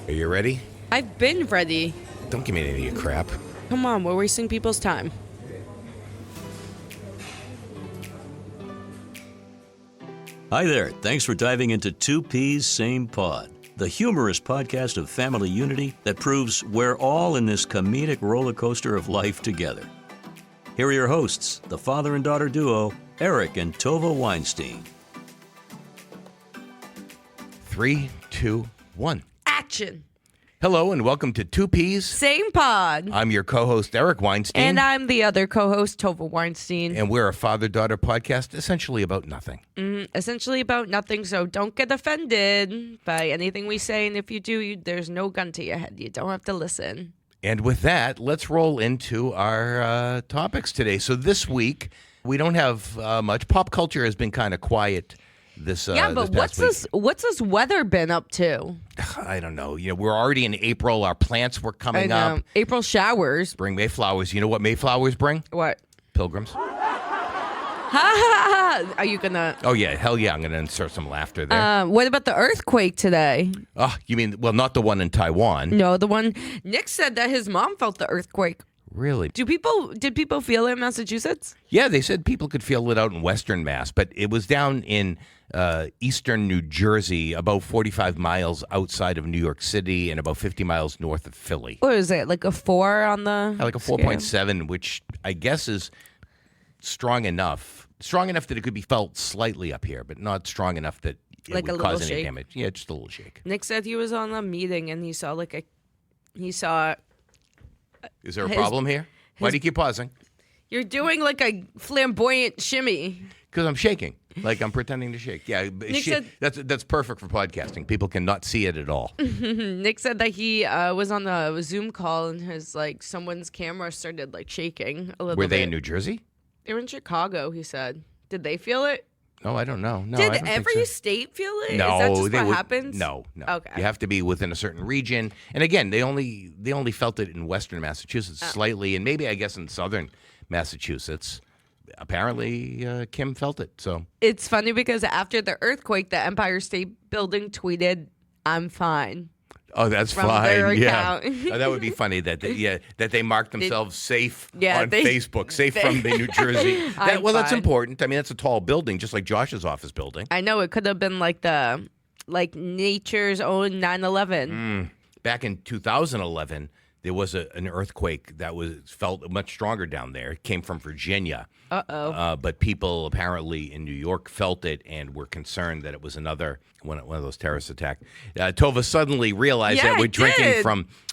Are you ready? I've been ready. Don't give me any of your crap. Come on, we're wasting people's time. Hi there. Thanks for diving into Two Peas, Same Pod, the humorous podcast of family unity that proves we're all in this comedic roller coaster of life together. Here are your hosts, the father and daughter duo, Eric and Tovah Weinstein. 3, 2, 1. Action. Hello and welcome to Two Peas. Same pod. I'm your co-host, Eric Weinstein. And I'm the other co-host, Tovah Weinstein. And we're a father-daughter podcast essentially about nothing. Essentially about nothing, so don't get offended by anything we say. And if you do, there's no gun to your head. You don't have to listen. And with that, let's roll into our topics today. So this week, we don't have much. Pop culture has been kind of quiet this but this what's this weather been up to? I don't know. You know, we're already in April. Our plants were coming up. April showers. Bring Mayflowers. You know what Mayflowers bring? What? Pilgrims. Are you gonna? Oh yeah, hell yeah! I'm gonna insert some laughter there. What about the earthquake today? Oh, you mean not the one in Taiwan? No, the one. Nick said that his mom felt the earthquake. Really? Did people feel it in Massachusetts? Yeah, they said people could feel it out in Western Mass, but it was down in eastern New Jersey, about 45 miles outside of New York City and about 50 miles north of Philly. What is it, like a 4 on the Like a 4.7, which I guess is strong enough that it could be felt slightly up here, but not strong enough that it Like would a cause little any shake? damage. Yeah, just a little shake. Nick said he was on a meeting and he saw Is there a problem here? Why do you keep pausing? you're doing like a flamboyant shimmy. Because I'm shaking, like I'm pretending to shake. Yeah, said- that's perfect for podcasting. People cannot see it at all. Nick said that he was on a Zoom call and his someone's camera started shaking a little bit. Were they in New Jersey? They were in Chicago, he said. Did they feel it? Oh, I don't know. No, Did I don't every think so. state feel it? No, Is that just they what would- happens? No. Okay. You have to be within a certain region. And again, they only felt it in Western Massachusetts slightly, and maybe I guess in Southern Massachusetts. Apparently, Kim felt it. So It's funny because after the earthquake, the Empire State Building tweeted, "I'm fine." oh, that's From fine. their Yeah, account. That would be funny that they marked themselves safe on they- Facebook, safe from the New Jersey. I'm That's fine. important. I mean, that's a tall building, just like Josh's office building. I know it could have been like nature's own 9/11. Back in 2011, there was an earthquake that was felt much stronger down there. It came from Virginia. But people apparently in New York felt it and were concerned that it was another one of those terrorist attacks. Tovah suddenly realized Yeah, that I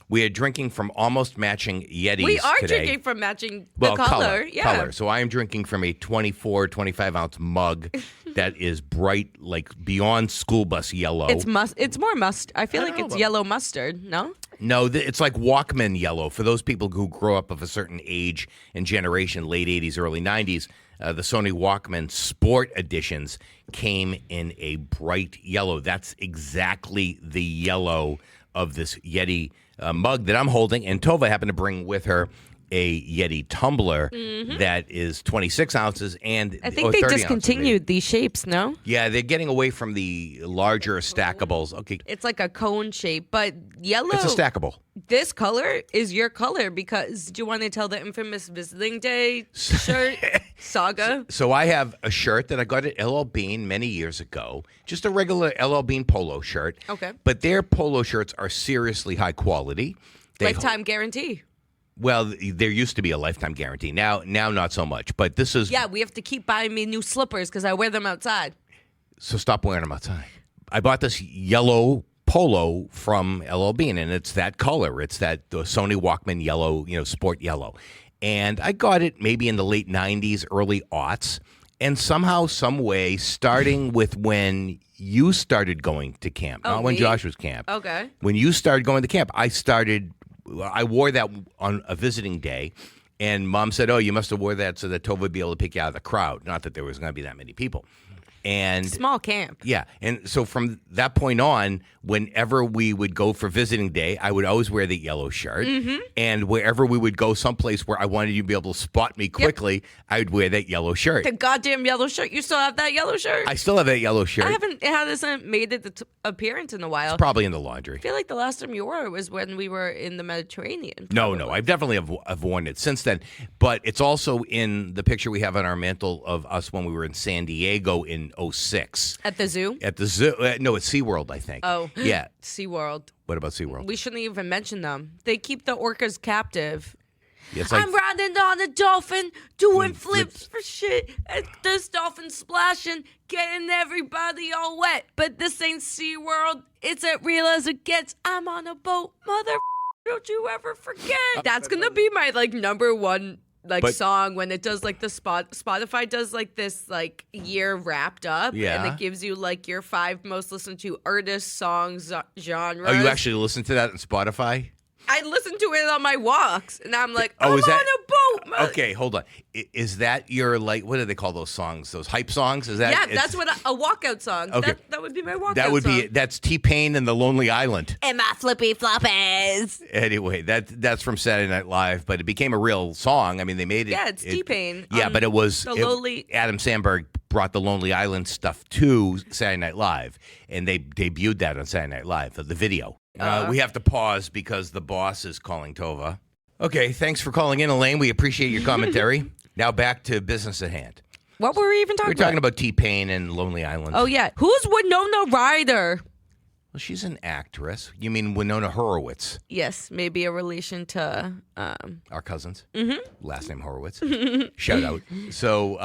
we are drinking from almost matching Yetis We are today. drinking from matching the color. Color. So I am drinking from a 24, 25-ounce mug that is bright, like beyond school bus yellow. It's more mustard. I feel I like don't it's know, yellow mustard. No. No, it's like Walkman yellow. For those people who grow up of a certain age and generation, late 80s, early 90s, the Sony Walkman Sport editions came in a bright yellow. That's exactly the yellow of this Yeti mug that I'm holding. And Tovah happened to bring with her a Yeti tumbler that is 26 ounces and I think they 30 ounces, discontinued these shapes. No. Yeah, they're getting away from the larger stackables. Okay, It's like a cone shape, but yellow. it's a stackable. This color is your color because do you want to tell the infamous Visiting Day shirt saga? So I have a shirt that I got at LL Bean many years ago, just a regular LL Bean polo shirt. Okay. But their polo shirts are seriously high quality. Lifetime guarantee. Well, there used to be a lifetime guarantee. Now not so much. But this is Yeah, we have to keep buying me new slippers because I wear them outside. So stop wearing them outside. I bought this yellow polo from LL Bean, and it's that color. It's the Sony Walkman yellow, sport yellow. And I got it maybe in the late 90s, early aughts. And somehow, some way, starting with when you started going to camp, not when me? Josh was camp. Okay. When you started going to camp, I wore that on a visiting day. And Mom said, "Oh, you must have wore that so that Tovah would be able to pick you out of the crowd." Not that there was going to be that many people. And Small camp. yeah, and so from that point on, whenever we would go for visiting day, I would always wear the yellow shirt. And wherever we would go someplace where I wanted you to be able to spot me quickly, I would wear that yellow shirt. The goddamn yellow shirt. You still have that yellow shirt? I still have that yellow shirt. It hasn't made its appearance in a while. Probably in the laundry. I feel like the last time you wore it was when we were in the Mediterranean. No, I've definitely have worn it since then. But it's also in the picture we have on our mantle of us when we were in San Diego in 06. At the zoo? At the zoo. No, at SeaWorld, I think. Oh. Yeah. SeaWorld. What about SeaWorld? We shouldn't even mention them. They keep the orcas captive. Yeah, it's like, I'm riding on a dolphin, doing flips for shit. And this dolphin splashing, getting everybody all wet. But this ain't SeaWorld. It's as real as it gets. I'm on a boat, mother. Don't you ever forget. That's going to be my, number one, song when it does, the Spotify does, this, year wrapped up. Yeah. And it gives you, your 5 most listened to artists, songs, genres. oh, you actually listen to that on Spotify? I listen to it on my walks, and I'm like, Oh, I'm is that- on a boat. Okay, hold on. Is that your, what do they call those songs? Those hype songs? Is that? Yeah, that's what a walkout song. Okay. That would be my walkout That would song. be, that's T-Pain and the Lonely Island. And my flippy floppies. Anyway, that's from Saturday Night Live, but it became a real song. I mean, they made it. Yeah, it's T-Pain. Yeah, but it was Adam Sandberg brought the Lonely Island stuff to Saturday Night Live, and they debuted that on Saturday Night Live, the video. We have to pause because the boss is calling Tovah. Okay, thanks for calling in, Elaine. We appreciate your commentary. Now back to business at hand. What were we even talking We're talking about T-Pain and Lonely Island. Oh, yeah. Who's Winona Ryder? Well, she's an actress. You mean Winona Horowitz? Yes, maybe a relation to... Our cousins. Mm-hmm. Last name Horowitz. Shout out. So,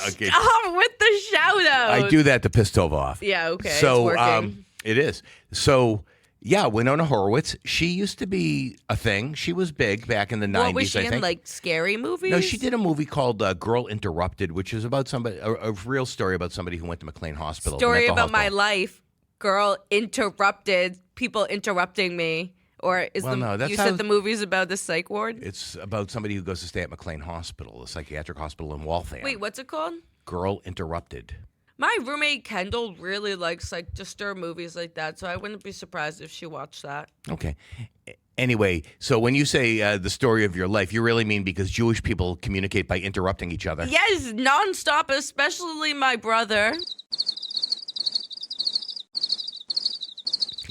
okay. Oh, with the shout out. I do that to piss Tovah off. Yeah, okay. So, it's working. it is. So, yeah, Winona Horowitz, she used to be a thing. She was big back in the 90s, What was she I think. in, scary movies? No, she did a movie called Girl Interrupted, which is about somebody, a real story about somebody who went to McLean Hospital. Story mental about my hospital. life. Girl interrupted. People interrupting me. Or is Well, no, that's you how- said the movie's about the psych ward? It's about somebody who goes to stay at McLean Hospital, a psychiatric hospital in Waltham. Wait, what's it called? Girl Interrupted. My roommate Kendall really likes disturbed movies like that, so I wouldn't be surprised if she watched that. Okay. Anyway, so when you say the story of your life, you really mean because Jewish people communicate by interrupting each other? Yes, nonstop, especially my brother.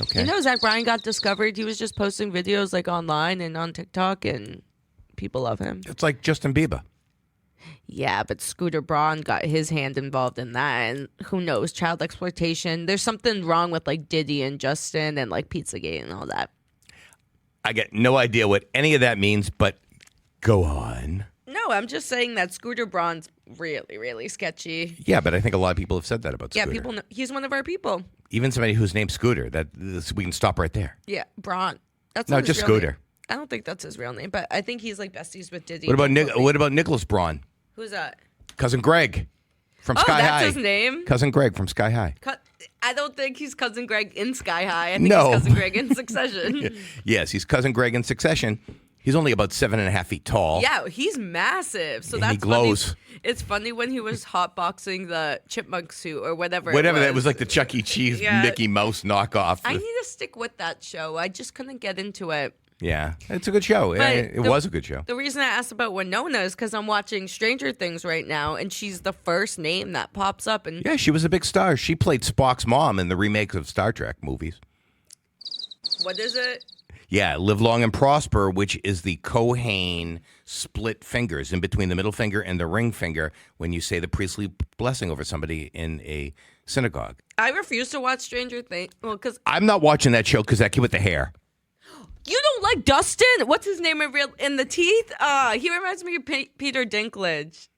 Okay. You know, Zach Bryan got discovered. He was just posting videos online and on TikTok, and people love him. It's like Justin Bieber. Yeah, but Scooter Braun got his hand involved in that, and who knows, child exploitation. There's something wrong with Diddy and Justin and Pizzagate and all that. I get no idea what any of that means, but go on. No, I'm just saying that Scooter Braun's really, really sketchy. Yeah, but I think a lot of people have said that about Scooter. Yeah, people know he's one of our people. Even somebody who's named Scooter. We can stop right there. Yeah, Braun. That's No, not his just real Scooter. name. I don't think that's his real name, but I think he's besties with Diddy. What about Don't quote me. What about Nicholas Braun? Who's that? Cousin Greg from Oh, Sky that's High. his name? Cousin Greg from Sky High. I don't think he's Cousin Greg in Sky High. I think No. he's Cousin Greg in Succession. Yes, he's Cousin Greg in Succession. He's only about 7.5 feet tall. Yeah, he's massive. So And that's he glows. Funny. It's funny when he was hotboxing the chipmunk suit or whatever. Whatever, it that was like the Chuck E. Cheese Yeah. Mickey Mouse knockoff. I need to stick with that show. I just couldn't get into it. Yeah, it's a good show. It was a good show. The reason I asked about Winona is because I'm watching Stranger Things right now, and she's the first name that pops up. And Yeah, she was a big star. She played Spock's mom in the remakes of Star Trek movies. what is it? Yeah, Live Long and Prosper, which is the Kohen split fingers in between the middle finger and the ring finger when you say the priestly blessing over somebody in a synagogue. I refuse to watch Stranger Things. Well, because I'm not watching that show because that kid with the hair. you don't like Dustin. What's his name in the teeth? He reminds me of Peter Dinklage.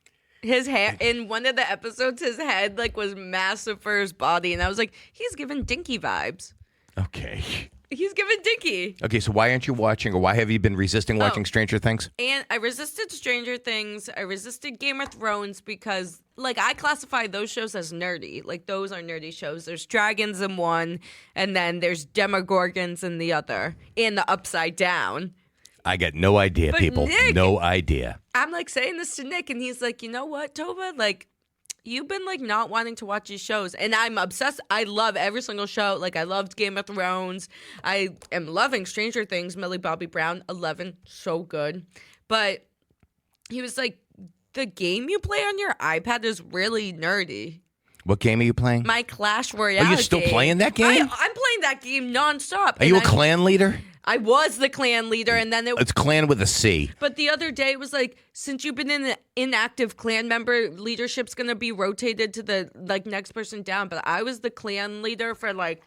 His hair in one of the episodes, his head was massive for his body, and I was like, he's giving Dinky vibes. Okay. He's giving Dinky. Okay, so why aren't you watching, or why have you been resisting watching Stranger Things? And I resisted Stranger Things. I resisted Game of Thrones because, I classify those shows as nerdy. Those are nerdy shows. There's dragons in one, and then there's demogorgons in the other, and the Upside Down. I got no idea, But people. Nick- No idea. I'm saying this to Nick, and he's like, you know what, Tovah? you've been like not wanting to watch these shows, and I'm obsessed. I love every single show. Like I loved Game of Thrones. I am loving Stranger Things. Millie Bobby Brown, 11, so good. But he was like, the game you play on your iPad is really nerdy. What game are you playing? My Clash Royale. Are you still game. playing that game? I'm playing that game nonstop. Are you a clan leader? I was the clan leader, and then It's clan with a C. But the other day it was like, since you've been an inactive clan member, leadership's gonna be rotated to the next person down. But I was the clan leader for like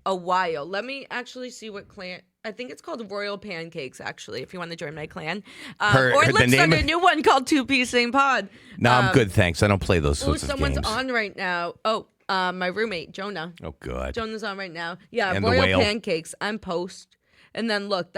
a while. Let me actually see what clan. I think it's called Royal Pancakes, actually, if you want to join my clan. Or let's start a new one called 2P Same Pod. No, I'm good, thanks. I don't play those sorts of games. Someone's on right now. Oh, my roommate, Jonah. Oh, God. Jonah's on right now. Yeah, And the Royal whale. Pancakes. I'm post. And then look,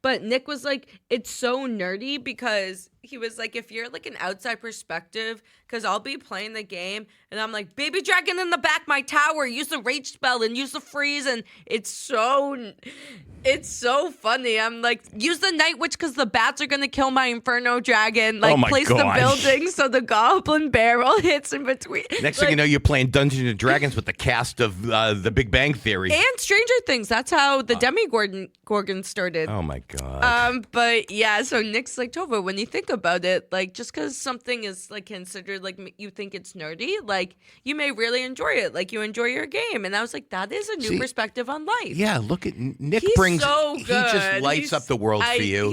but Nick was like, it's so nerdy because he was like, if you're like an outside perspective, because I'll be playing the game and I'm like, baby dragon in the back, my tower, use the rage spell and use the freeze. And it's so funny. I'm like, use the night witch because the bats are going to kill my inferno dragon. Like, Oh my place the gosh. building so the goblin barrel hits in between. Next thing you know, you're playing Dungeons and Dragons with the cast of The Big Bang Theory. And Stranger Things. That's how the Demigorgon started. Oh, my God. But yeah, so Nick's like, Tova, when you think about it, like, just because something is like considered like you think it's nerdy, like you may really enjoy it, like you enjoy your game. And I was like, that is a new perspective on life. Yeah, look at Nick. He's brings so he good. just lights up the world for you.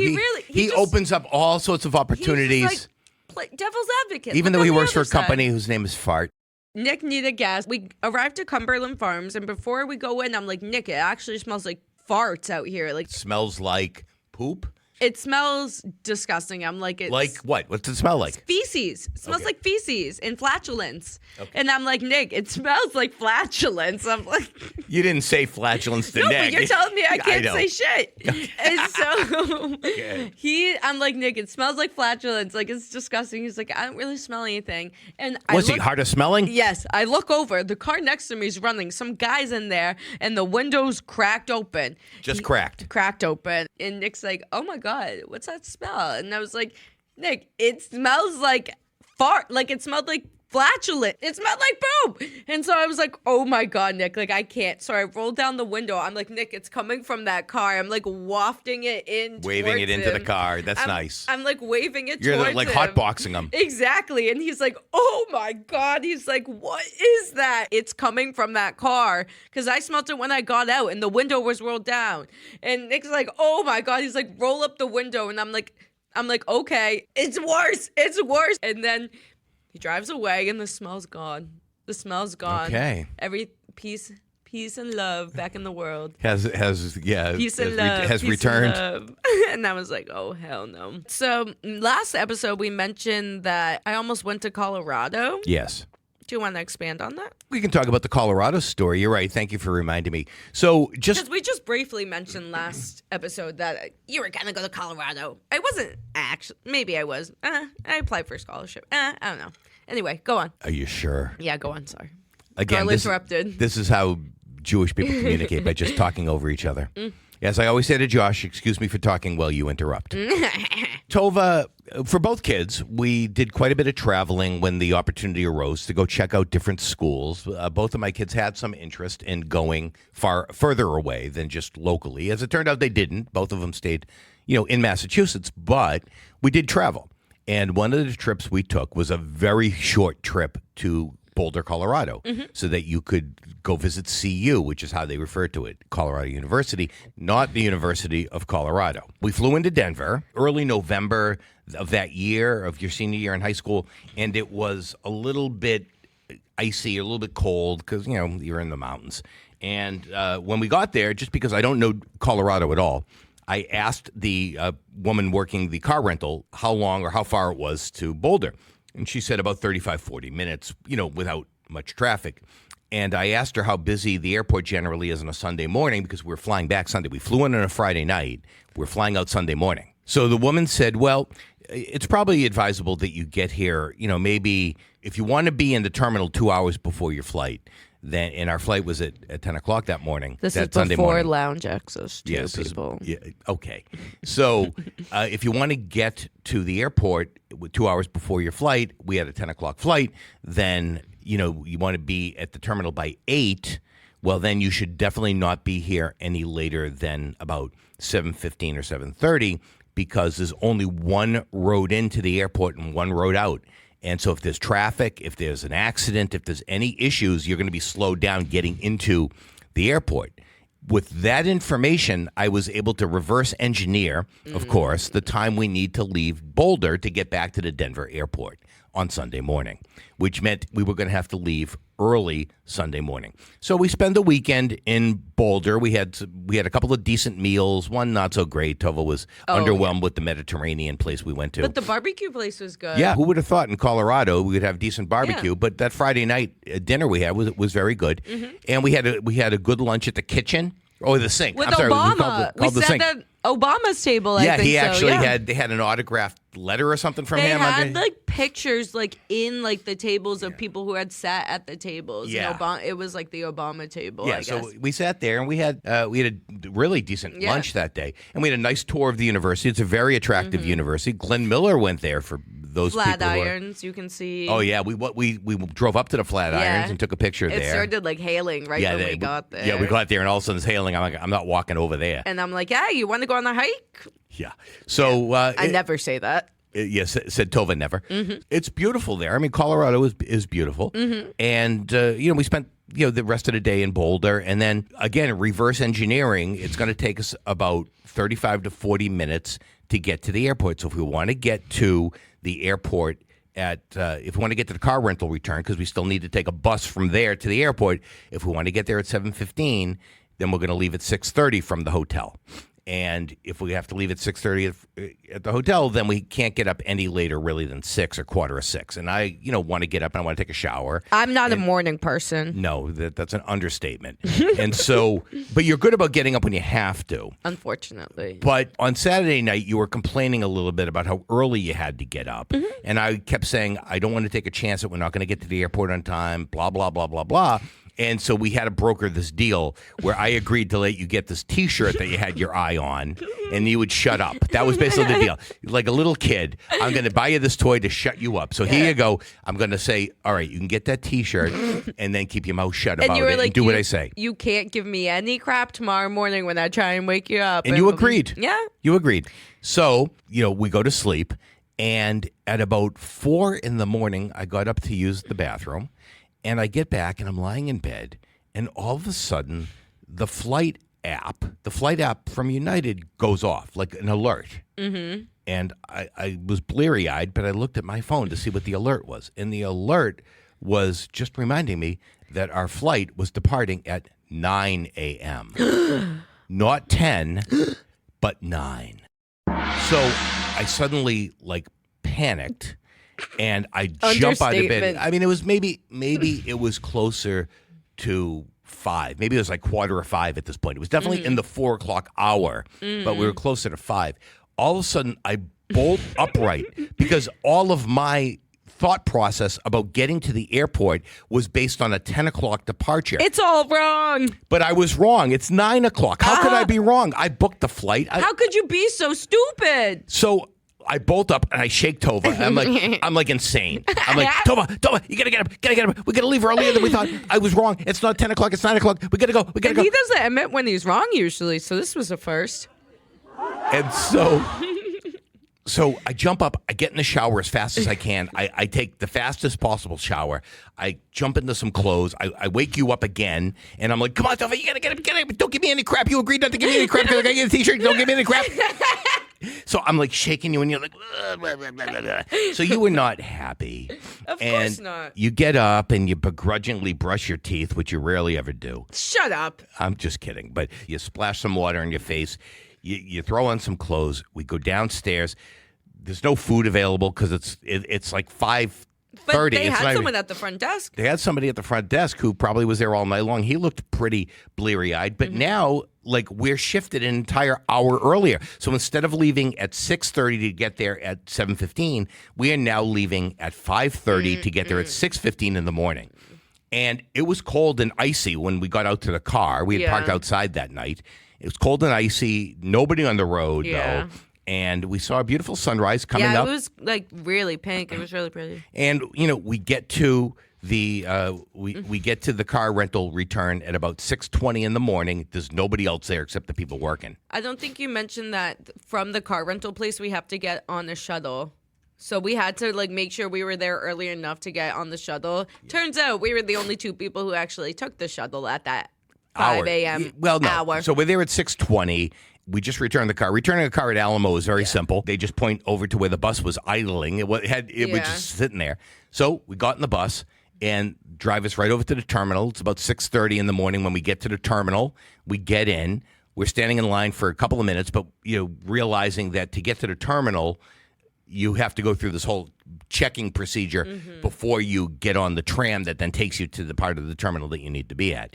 He just opens up all sorts of opportunities. He's just like devil's advocate. Even Look though he on the works for a other side. company whose name is Fart. Nick needed gas. We arrived at Cumberland Farms, and before we go in, I'm like, Nick, it actually smells like farts out here. Like Smells like poop. it smells disgusting. I'm like, it's Like what? What's it smell like? feces. It smells Okay. like feces and flatulence. Okay. And I'm like, Nick, it smells like flatulence. I'm like, You didn't say flatulence to no, Nick. but you're telling me I can't know. say shit. And so Okay. I'm like, Nick, it smells like flatulence. Like, it's disgusting. He's like, I don't really smell anything. And Was I he look, hard of smelling? Yes, I look over. The car next to me is running. Some guy's in there, and the window's cracked open. Just cracked. Cracked open. And Nick's like, oh my God, what's that smell? And I was like, Nick, it smells like fart. Like, it smelled like flatulent. It smelled like poop. And so I was like, oh my God, Nick, like I can't. So I rolled down the window. I'm like, Nick, it's coming from that car. I'm like wafting it in, Waving it towards into the him. car. That's nice. I'm like waving it You're towards like him. hotboxing him. Exactly. And he's like, oh my God. He's like, what is that? It's coming from that car. Because I smelled it when I got out and the window was rolled down. And Nick's like, oh my God. He's like, roll up the window. And I'm like, okay, it's worse. It's worse. And then he drives away and the smell's gone. The smell's gone. Okay. Every peace and love back in the world. Has Peace and love. has peace returned. And love. And I was like, oh, hell no. So last episode, we mentioned that I almost went to Colorado. Yes. Do you want to expand on that? We can talk about the Colorado story. You're right. Thank you for reminding me. So just Because we just briefly mentioned last episode that you were going to go to Colorado. I wasn't actually. Maybe I was. I applied for a scholarship. I don't know. Anyway, go on. Are you sure? Yeah, go on. Sorry. Again, Carl interrupted. This is how Jewish people communicate, by just talking over each other. As I always say to Josh, excuse me for talking while you interrupt. Tova, for both kids, we did quite a bit of traveling when the opportunity arose to go check out different schools. Both of my kids had some interest in going further away than just locally. As it turned out, they didn't. Both of them stayed, in Massachusetts, but we did travel. And one of the trips we took was a very short trip to Boulder, Colorado, so that you could go visit CU, which is how they refer to it, Colorado University, not the University of Colorado. We flew into Denver early November of that year, of your senior year in high school, and it was a little bit icy, a little bit cold, because, you're in the mountains. And when we got there, just because I don't know Colorado at all, I asked the woman working the car rental how long or how far it was to Boulder. And she said about 35, 40 minutes, without much traffic. And I asked her how busy the airport generally is on a Sunday morning because we're flying back Sunday. We flew in on a Friday night. We're flying out Sunday morning. So the woman said, well, it's probably advisable that you get here, maybe if you want to be in the terminal 2 hours before your flight, then and our flight was at 10 o'clock that morning. This that is Sunday before morning. lounge access to Yes, people. yeah, okay. So if you want to get to the airport 2 hours before your flight, we had a 10 o'clock flight, then, you want to be at the terminal by 8, well, then you should definitely not be here any later than about 7:15 or 7:30 because there's only one road into the airport and one road out. And so if there's traffic, if there's an accident, if there's any issues, you're going to be slowed down getting into the airport. With that information, I was able to reverse engineer, of course, the time we need to leave Boulder to get back to the Denver airport on Sunday morning, which meant we were going to have to leave early Sunday morning. So we spent the weekend in Boulder. We had a couple of decent meals, one not so great. Tova was underwhelmed with the Mediterranean place we went to. But the barbecue place was good. Yeah, who would have thought in Colorado we would have decent barbecue? Yeah. But that Friday night dinner we had was very good, and we had a good lunch at the kitchen or the sink. With I'm sorry, Obama. called the sat sink. at Obama's table, I Yeah, think he so. actually Yeah. they had an autographed letter or something from They him. had like pictures like in like the tables of people who had sat at the tables. Yeah. And it was like the Obama table, Yeah, I guess. so we sat there and we had a really decent lunch that day, and we had a nice tour of the university. It's a very attractive university. Glenn Miller went there for those people. Flatirons, you can see. Oh yeah, we drove up to the Flatirons and took a picture It there. started like hailing when we got there. Yeah, we got there and all of a sudden it's hailing. I'm like, I'm not walking over there. And I'm like, yeah, you want to go on a hike? Yeah. So I never say that. Yes, said Tova never. It's beautiful there. I mean, Colorado is beautiful, and we spent the rest of the day in Boulder, and then again reverse engineering. It's going to take us about 35 to 40 minutes to get to the airport. So if we want to get to the airport if we want to get to the car rental return, because we still need to take a bus from there to the airport. If we want to get there at 7:15, then we're going to leave at 6:30 from the hotel. And if we have to leave at 6:30 at the hotel, then we can't get up any later really than 6 or 5:45. And I, want to get up and I want to take a shower. I'm not a morning person. No, that's an understatement. And so, but you're good about getting up when you have to. Unfortunately. But on Saturday night, you were complaining a little bit about how early you had to get up. And I kept saying, I don't want to take a chance that we're not going to get to the airport on time, blah, blah, blah, blah, blah. And so we had to broker this deal where I agreed to let you get this T-shirt that you had your eye on, and you would shut up. That was basically the deal. Like a little kid, I'm going to buy you this toy to shut you up. So here you go. I'm going to say, all right, you can get that T-shirt, and then keep your mouth shut about it and do what I say. You can't give me any crap tomorrow morning when I try and wake you up. And you agreed. Yeah. You agreed. So, we go to sleep, and at about 4 in the morning, I got up to use the bathroom. And I get back and I'm lying in bed, and all of a sudden, the flight app from United goes off, like an alert. Mm-hmm. And I was bleary-eyed, but I looked at my phone to see what the alert was. And the alert was just reminding me that our flight was departing at 9 a.m. Not 10, but 9. So I suddenly, panicked. And I jump out of bed. I mean, it was maybe it was closer to 5. Maybe it was like 4:45 at this point. It was definitely in the 4 o'clock hour, but we were closer to 5. All of a sudden, I bolt upright because all of my thought process about getting to the airport was based on a 10 o'clock departure. It's all wrong. But I was wrong. It's 9 o'clock. How could I be wrong? I booked the flight. How could you be so stupid? So I bolt up and I shake Tova. I'm like insane. I'm like, Tova, you gotta get up. We gotta leave earlier than we thought. I was wrong. It's not 10 o'clock. It's 9 o'clock. We gotta go. And he doesn't admit when he's wrong usually, so this was a first. And so I jump up. I get in the shower as fast as I can. I take the fastest possible shower. I jump into some clothes. I wake you up again, and I'm like, come on, Tova, you gotta get up. Don't give me any crap. You agreed not to give me any crap because I gotta get a T-shirt. Don't give me any crap. So I'm like shaking you, and you're like, blah, blah, blah, blah, blah. So you were not happy. Of course not. You get up and you begrudgingly brush your teeth, which you rarely ever do. Shut up. I'm just kidding. But you splash some water on your face. You throw on some clothes. We go downstairs. There's no food available because it's like 5:30. But they had someone at the front desk. They had somebody at the front desk who probably was there all night long. He looked pretty bleary-eyed. But now, we're shifted an entire hour earlier. So instead of leaving at 6:30 to get there at 7:15, we are now leaving at 5:30 to get there at 6:15 in the morning. And it was cold and icy when we got out to the car. We had parked outside that night. It was cold and icy. Nobody on the road, though. And we saw a beautiful sunrise coming up. Yeah, it was like really pink. It was really pretty. And, we get to the we get to the car rental return at about 6:20 in the morning. There's nobody else there except the people working. I don't think you mentioned that from the car rental place, we have to get on a shuttle. So we had to make sure we were there early enough to get on the shuttle. Turns out we were the only two people who actually took the shuttle at that 5 a.m. hour. So we're there at 6:20. We just returned the car. Returning a car at Alamo is very simple. They just point over to where the bus was idling. It was just sitting there. So we got in the bus and drive us right over to the terminal. It's about 6:30 in the morning when we get to the terminal. We get in. We're standing in line for a couple of minutes, but realizing that to get to the terminal, you have to go through this whole checking procedure before you get on the tram that then takes you to the part of the terminal that you need to be at.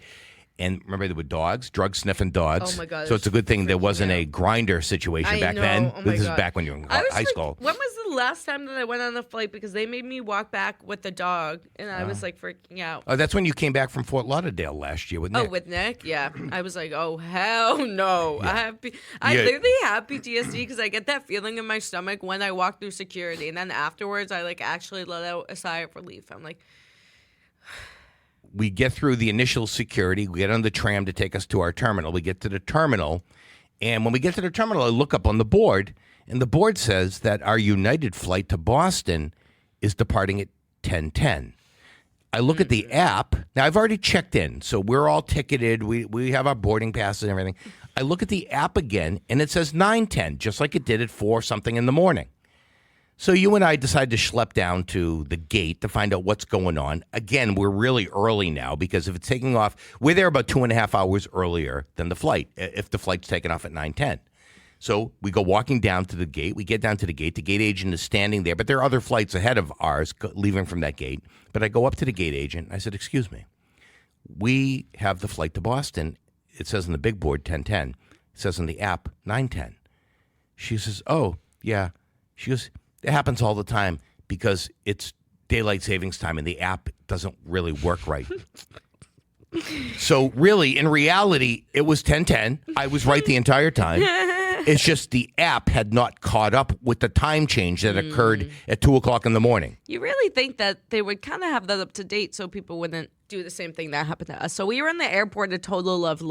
And remember, there were dogs, drug-sniffing dogs. Oh, my God. So it's a good thing there wasn't a grinder situation back then. Oh, my This God. is back when you were in high school. When was the last time that I went on a flight? Because they made me walk back with the dog, and I was freaking out. Oh, that's when you came back from Fort Lauderdale last year with Nick. Oh, with Nick? Yeah. I was like, oh, hell no. I literally have PTSD because I get that feeling in my stomach when I walk through security. And then afterwards, I actually let out a sigh of relief. I'm like... We get through the initial security. We get on the tram to take us to our terminal. We get to the terminal. And when we get to the terminal, I look up on the board, and the board says that our United flight to Boston is departing at 10:10. I look at the app. Now, I've already checked in, so we're all ticketed. We have our boarding passes and everything. I look at the app again, and it says 9:10, just like it did at 4-something in the morning. So you and I decided to schlep down to the gate to find out what's going on. Again, we're really early now because if it's taking off, we're there about 2.5 hours earlier than the flight, if the flight's taking off at 9:10. So we go walking down to the gate. We get down to the gate. The gate agent is standing there, but there are other flights ahead of ours leaving from that gate. But I go up to the gate agent. I said, excuse me, we have the flight to Boston. It says on the big board 10:10. It says on the app 9:10. She says, oh, yeah. She goes, it happens all the time because it's daylight savings time and the app doesn't really work right. So really, in reality, it was 10:10. I was right the entire time. It's just the app had not caught up with the time change that occurred at 2 o'clock in the morning. You really think that they would kind of have that up to date so people wouldn't do the same thing that happened to us. So we were in the airport a total of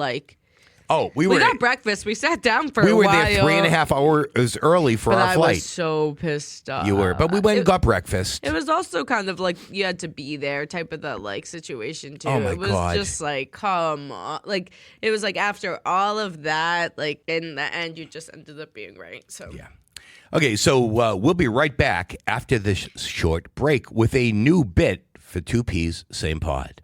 we got breakfast. We sat down for a while. We were there 3.5 hours early for our flight. I was so pissed off. You were, but we went and got breakfast. It was also kind of you had to be there type of the situation too. Oh my it was God. just come on. It was after all of that, in the end you just ended up being right. So yeah. Okay, so we'll be right back after this short break with a new bit for Two Peas, Same Pod.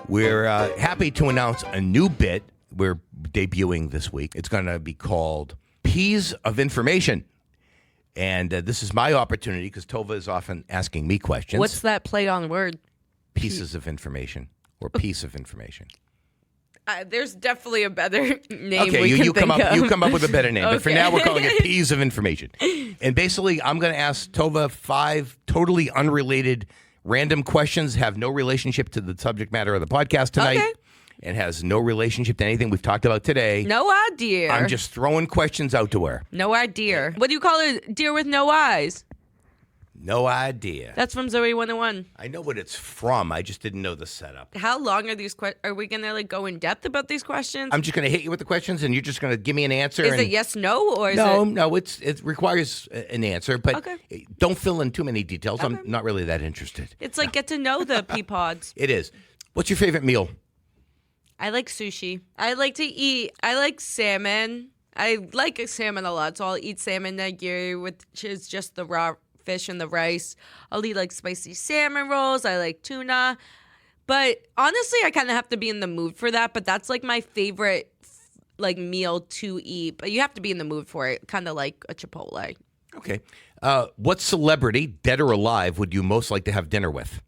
We're happy to announce a new bit we're debuting this week. It's going to be called Peas of Information. And this is my opportunity because Tovah is often asking me questions. What's that play on word? Pieces of information or piece of information. There's definitely a better name. Okay, we can you come think up. of. You come up with a better name. Okay. But for now, we're calling it Peas of Information. And basically, I'm going to ask Tovah 5 totally unrelated random questions, have no relationship to the subject matter of the podcast tonight. Okay. And has no relationship to anything we've talked about today. No idea. I'm just throwing questions out to her. No idea. What do you call a deer with no eyes? No idea. That's from Zoe 101. I know what it's from. I just didn't know the setup. How long are these questions? Are we going to go in depth about these questions? I'm just going to hit you with the questions, and you're just going to give me an answer. Is it yes, no, or is No, it requires an answer, but Okay. don't fill in too many details. Okay. I'm not really that interested. It's get to know the pea pods. It is. What's your favorite meal? I like sushi. I like salmon. I like salmon a lot, so I'll eat salmon nigiri, which is just the raw fish and the rice. I'll eat spicy salmon rolls. I like tuna. But honestly, I kind of have to be in the mood for that. But that's my favorite meal to eat. But you have to be in the mood for it, kind of like a Chipotle. Okay. What celebrity, dead or alive, would you most like to have dinner with?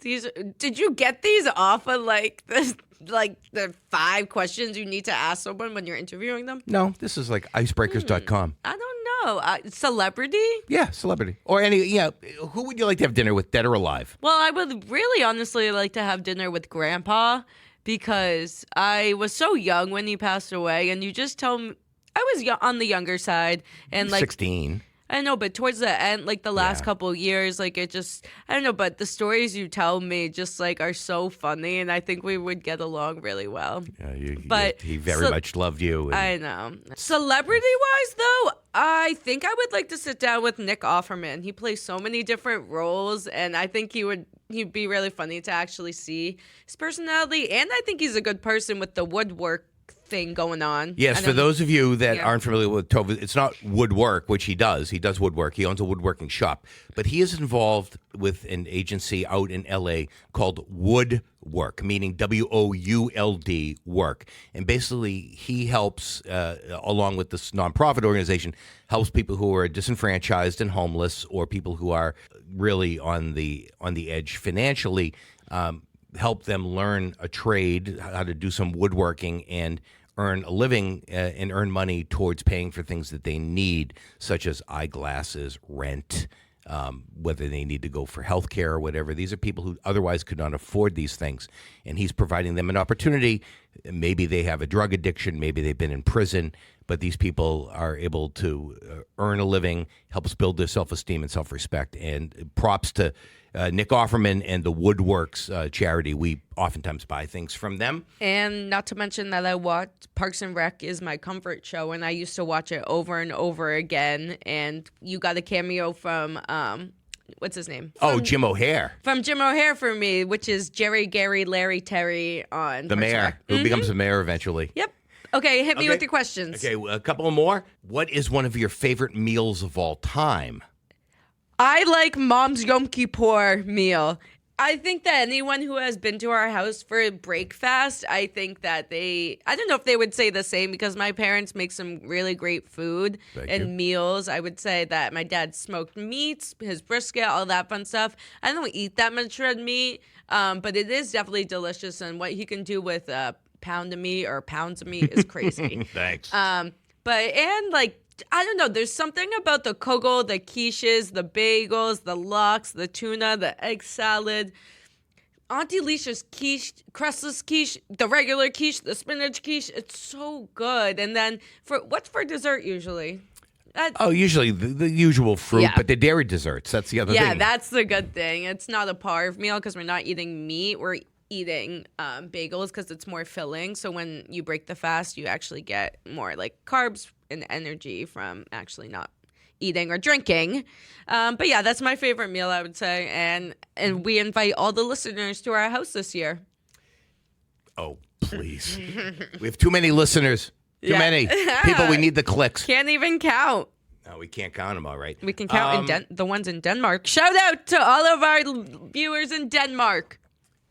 Did you get these off of the 5 questions you need to ask someone when you're interviewing them? No, this is like icebreakers.com. I don't know. Celebrity? Yeah, celebrity. Or who would you like to have dinner with, dead or alive? Well, I would really honestly like to have dinner with Grandpa because I was so young when he passed away, and you just tell me I was on the younger side, and 16. I know, but towards the end, like the last couple of years, like it just, I don't know, but the stories you tell me just like are so funny, and I think we would get along really well. But he very much loved you. I know. Celebrity-wise, though, I think I would like to sit down with Nick Offerman. He plays so many different roles, and I think he'd be really funny to actually see his personality, and I think he's a good person with the woodwork thing going on. Yes, for those of you that aren't familiar with Tovah, it's not woodwork, which he does. He does woodwork. He owns a woodworking shop. But he is involved with an agency out in L.A. called Woodwork, meaning WOULD work. And basically, he helps, along with this nonprofit organization, helps people who are disenfranchised and homeless or people who are really on the edge financially, help them learn a trade, how to do some woodworking and earn a living and earn money towards paying for things that they need, such as eyeglasses, rent, whether they need to go for health care or whatever. These are people who otherwise could not afford these things, and he's providing them an opportunity. Maybe they have a drug addiction, maybe they've been in prison, but these people are able to earn a living, helps build their self-esteem and self-respect, and props to Nick Offerman and the Woodworks charity. We oftentimes buy things from them. And not to mention that I watch Parks and Rec is my comfort show, and I used to watch it over and over again. And you got a cameo from, what's his name? Jim O'Hare. From Jim O'Hare for me, which is Jerry, Gary, Larry, Terry on the mayor, who becomes the mayor eventually. Yep. Okay, hit me with your questions. Okay, a couple more. What is one of your favorite meals of all time? I like Mom's Yom Kippur meal. I think that anyone who has been to our house for a breakfast, I think that I don't know if they would say the same because my parents make some really great food meals. I would say that my dad smoked meats, his brisket, all that fun stuff. I don't eat that much red meat, but it is definitely delicious. And what he can do with pound of meat or pounds of meat is crazy. Thanks. I don't know. There's something about the kugel, the quiches, the bagels, the lox, the tuna, the egg salad, Auntie Alicia's quiche, crustless quiche, the regular quiche, the spinach quiche. It's so good. And then what's for dessert usually? Usually the usual fruit, but the dairy desserts. That's the other thing. Yeah, that's the good thing. It's not a parve meal because we're not eating meat. We're eating bagels because it's more filling. So when you break the fast, you actually get more like carbs and energy from actually not eating or drinking. But yeah, that's my favorite meal, I would say. And we invite all the listeners to our house this year. Oh, please. We have too many listeners. Too many people. We need the clicks. Can't even count. No, we can't count them all, right? We can count the ones in Denmark. Shout out to all of our viewers in Denmark.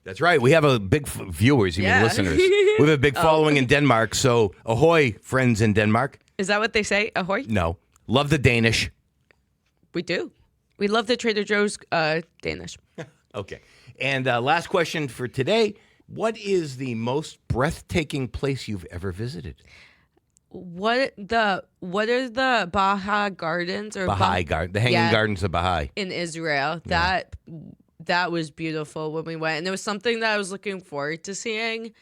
That's right. We have a big viewers, you mean listeners. We have a big following in Denmark. So ahoy, friends in Denmark. Is that what they say? Ahoy? No. Love the Danish. We do. We love the Trader Joe's Danish. Okay. And last question for today. What is the most breathtaking place you've ever visited? What are the Baha'i Gardens or the Hanging Gardens of Baha'i in Israel? That was beautiful when we went, and it was something that I was looking forward to seeing.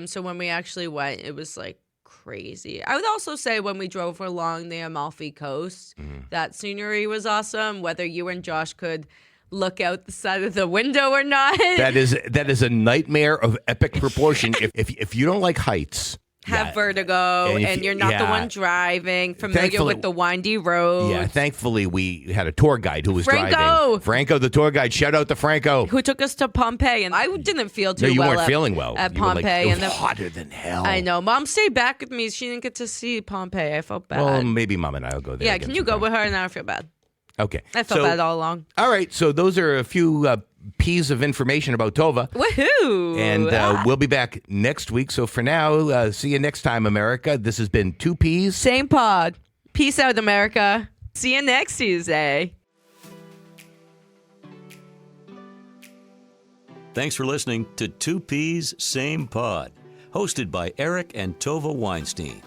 So when we actually went, it was like crazy. I would also say when we drove along the Amalfi Coast, that scenery was awesome. Whether you and Josh could look out the side of the window or not, that is a nightmare of epic proportion. if you don't like heights. Have vertigo, and you're not the one driving, familiar with the windy roads. Yeah, thankfully we had a tour guide who was driving. Franco, the tour guide. Shout out to Franco. Who took us to Pompeii, and I didn't feel too well. No, you weren't feeling well. At Pompeii. It was hotter than hell. I know. Mom stayed back with me. She didn't get to see Pompeii. I felt bad. Well, maybe Mom and I will go there. Yeah, can you go with her, and I don't feel bad. Okay. I felt bad all along. All right, so those are a few piece of information about Tovah. Woohoo! And we'll be back next week. So for now, see you next time, America. This has been 2 Ps. Same pod. Peace out, America. See you next Tuesday. Thanks for listening to 2 Ps, Same Pod, hosted by Eric and Tovah Weinstein.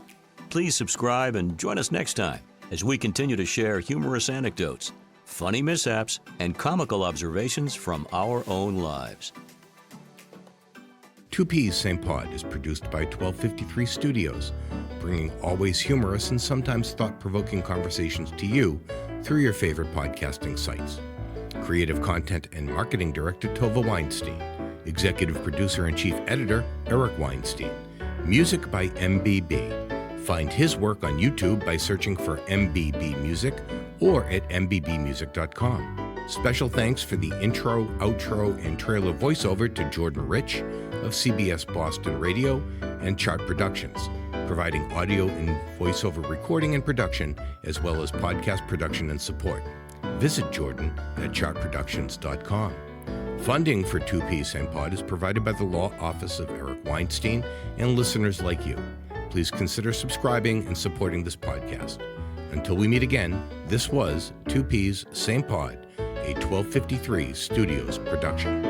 Please subscribe and join us next time. as we continue to share humorous anecdotes, funny mishaps, and comical observations from our own lives. 2 Ps, Same Pod is produced by 1253 Studios, bringing always humorous and sometimes thought-provoking conversations to you through your favorite podcasting sites. Creative Content and Marketing Director, Tovah Weinstein. Executive Producer and Chief Editor, Eric Weinstein. Music by MBB. Find his work on YouTube by searching for MBB Music or at mbbmusic.com. Special thanks for the intro, outro, and trailer voiceover to Jordan Rich of CBS Boston Radio and Chart Productions, providing audio and voiceover recording and production, as well as podcast production and support. Visit Jordan at chartproductions.com. Funding for 2 Ps, Same Pod is provided by the Law Office of Eric Weinstein and listeners like you. Please consider subscribing and supporting this podcast. Until we meet again, this was 2 Ps, Same Pod, a 1253 Studios production.